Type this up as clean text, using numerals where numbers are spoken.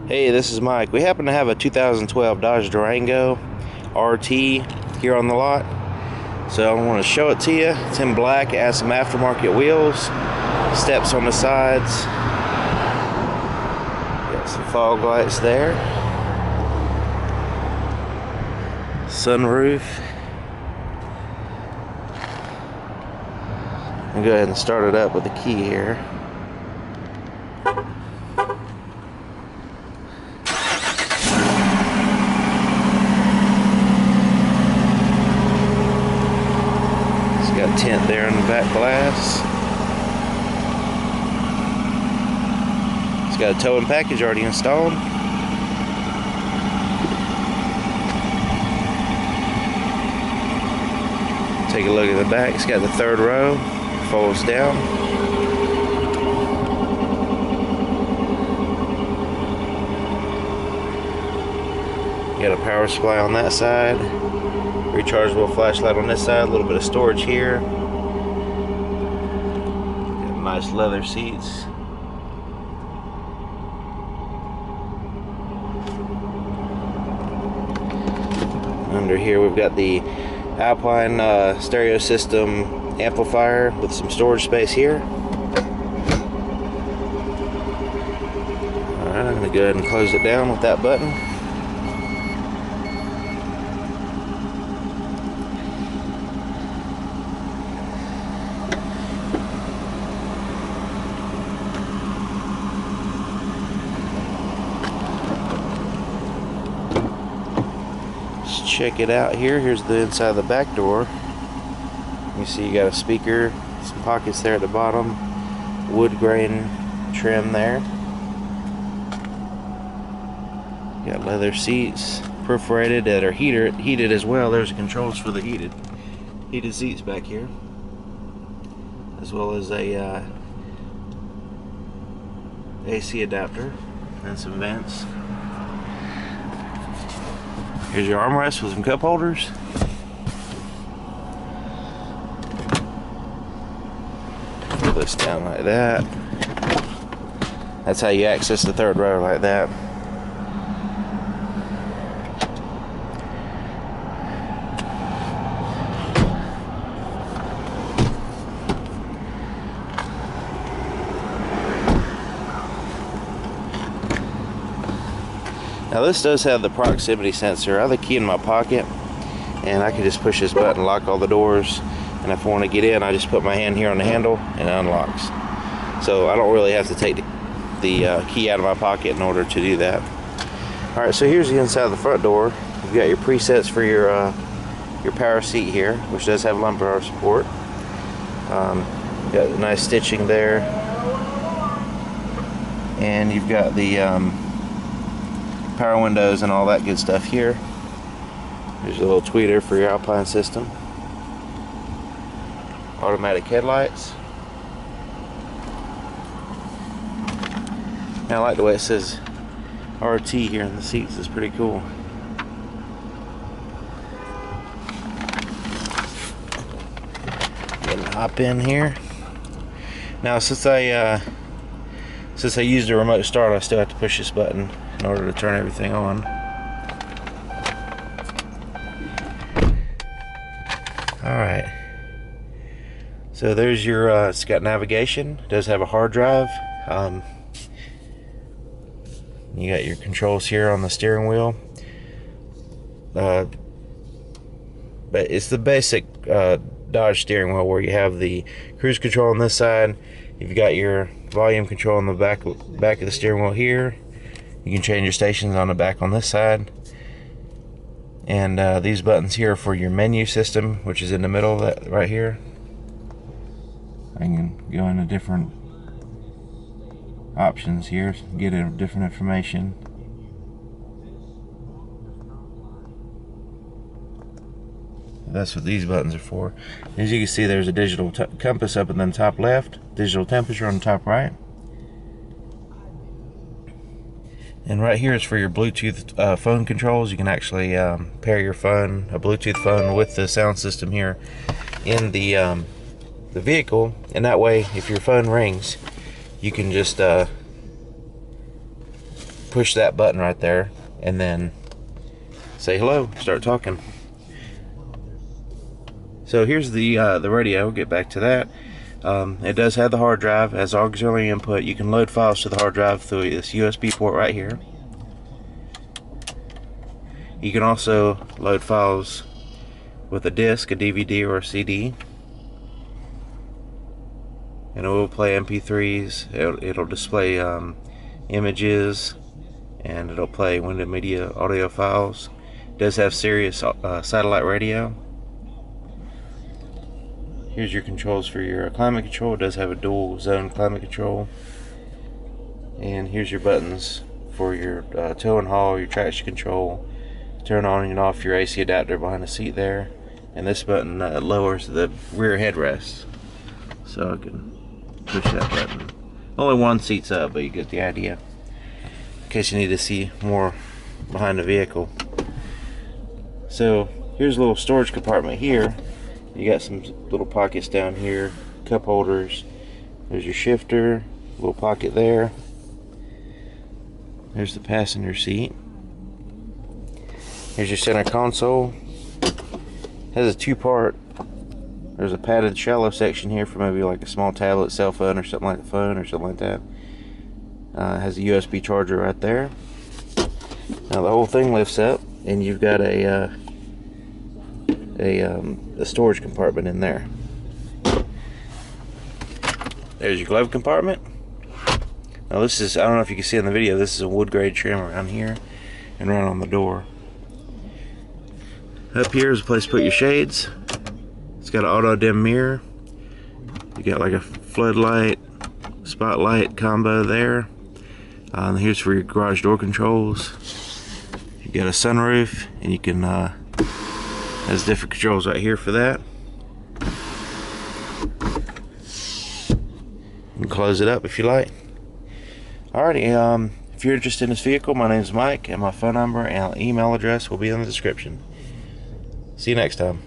Hey, this is Mike. We happen to have a 2012 Dodge Durango RT here on the lot, so I want to show it to you. It's in black. It has some aftermarket wheels, steps on the sides, got some fog lights there, sunroof. I'll go ahead and start it up with the key here. Got tint there in the back glass. It's got a towing package already installed. Take a look at the back. It's got the third row, folds down. Got a power supply on that side. Rechargeable flashlight on this side, a little bit of storage here. Got nice leather seats. Under here we've got the Alpine stereo system amplifier with some storage space here. Alright, I'm going to go ahead and close it down with that button. Check it out here. Here's the inside of the back door. You see you got a speaker, some pockets there at the bottom, wood grain trim there. Got leather seats, perforated, that are heated as well. There's controls for the heated seats back here, as well as a AC adapter and some vents. Here's your armrest with some cup holders. Put this down like that. That's how you access the third row, like that. Now this does have the proximity sensor. I have the key in my pocket, and I can just push this button, lock all the doors, and if I want to get in, I just put my hand here on the handle and it unlocks. So I don't really have to take the key out of my pocket in order to do that. Alright, so here's the inside of the front door. You've got your presets for your power seat here, which does have lumbar support. Got nice stitching there, and you've got the power windows and all that good stuff here. There's a little tweeter for your Alpine system. Automatic headlights. Now I like the way it says RT here in the seats. It's pretty cool. Gonna hop in here. Now since I used a remote start, I still have to push this button in order to turn everything on. Alright, so there's your it's got navigation. It does have a hard drive. You got your controls here on the steering wheel, but it's the basic Dodge steering wheel, where you have the cruise control on this side. You've got your volume control on the back of the steering wheel here. You can change your stations on the back on this side. And these buttons here are for your menu system, which is in the middle of that right here. I can go into different options here, get a different information. That's what these buttons are for. As you can see, there's a digital compass up in the top left, digital temperature on the top right. And right here is for your Bluetooth phone controls. You can actually pair your phone, a Bluetooth phone, with the sound system here in the vehicle, and that way, if your phone rings, you can just push push that button right there and then say hello, start talking. So here's the radio. We'll get back to that. It does have the hard drive as auxiliary input. You can load files to the hard drive through this USB port right here. You can also load files with a disc, a DVD, or a CD. And it will play MP3s. It'll display images, and it'll play Windows Media audio files. It does have Sirius satellite radio. Here's your controls for your climate control. It does have a dual zone climate control. And here's your buttons for your tow and haul, your traction control, turn on and off your AC adapter behind the seat there. And this button lowers the rear headrest. So I can push that button. Only one seat's up, but you get the idea. In case you need to see more behind the vehicle. So here's a little storage compartment here. You got some little pockets down here, cup holders. There's your shifter, little pocket there. There's the passenger seat. Here's your center console. Has a two-part. There's a padded shallow section here for maybe like a small tablet, cell phone, or something like a phone or something like that. Has a USB charger right there. Now the whole thing lifts up, and you've got a storage compartment in there. There's your glove compartment. Now this is, I don't know if you can see in the video, this is a wood grade trim around here and right on the door. Up here is a place to put your shades. It's got an auto dim mirror. You got like a floodlight, spotlight combo there. Here's for your garage door controls. You got a sunroof, and you can has different controls right here for that. You can close it up if you like. Alrighty, if you're interested in this vehicle, my name is Mike, and my phone number and email address will be in the description. See you next time.